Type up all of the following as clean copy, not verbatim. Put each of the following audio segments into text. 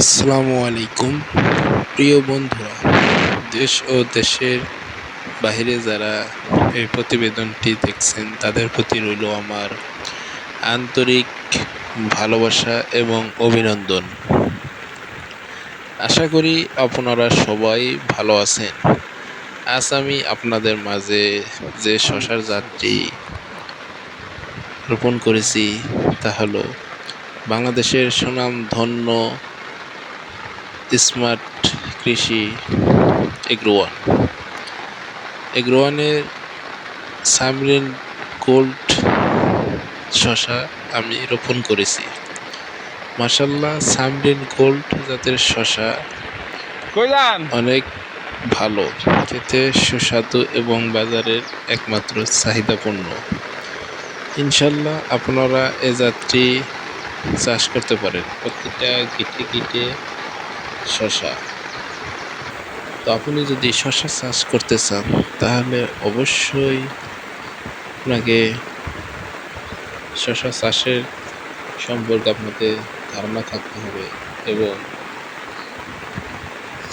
আসসালামু আলাইকুম প্রিয় বন্ধুরা, দেশ ও দেশের বাইরে যারা এই প্রতিবেদনটি দেখছেন তাদের প্রতি রইল আমার আন্তরিক ভালোবাসা এবং অভিনন্দন। আশা করি আপনারা সবাই ভালো আছেন। আজ আমি আপনাদের মাঝে যে শশার জাতটি রোপণ করেছি তা হলো বাংলাদেশের সুনামধন্য স্মার্ট কৃষি এগ্রোওয়ানের সামরিন গোল্ড শশা আমি রোপণ করেছি। মাশাআল্লাহ, সামরিন গোল্ড জাতের শশা অনেক ভালো, খেতে সুস্বাদু এবং বাজারের একমাত্র চাহিদাপূর্ণ। ইনশাল্লাহ আপনারা এ জাতটি চাষ করতে পারেন। প্রত্যেকটা গিটে গিটে শশা। তো আপনি যদি শশা চাষ করতে চান তাহলে অবশ্যই আপনাকে শশা চাষের সম্পর্কে আপনাদের ধারণা থাকতে হবে এবং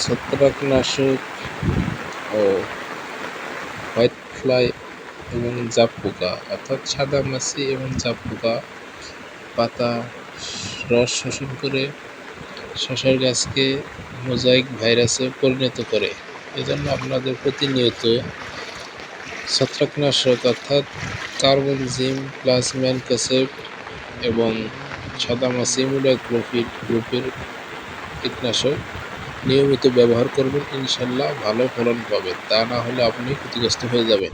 ছত্রাকনাশক ও হোয়াইট ফ্লাই এবং জাপ পোকা অর্থাৎ সাদা মাছি এবং জাপ পোকা পাতা রস শোষণ করে শশার গাছকে মোজাইক ভাইরাসে পরিণত করে। এজন্য আপনাদের প্রতিনিয়ত ছত্রাকনাশক অর্থাৎ কার্বনজিম প্লাস ম্যানকোসেপ এবং সাদামাছি ইমিডাক্লোপিড গ্রুপের কীটনাশক নিয়মিত ব্যবহার করবেন। ইনশাল্লাহ ভালো ফলন পাবেন, তা না হলে আপনি ক্ষতিগ্রস্ত হয়ে যাবেন।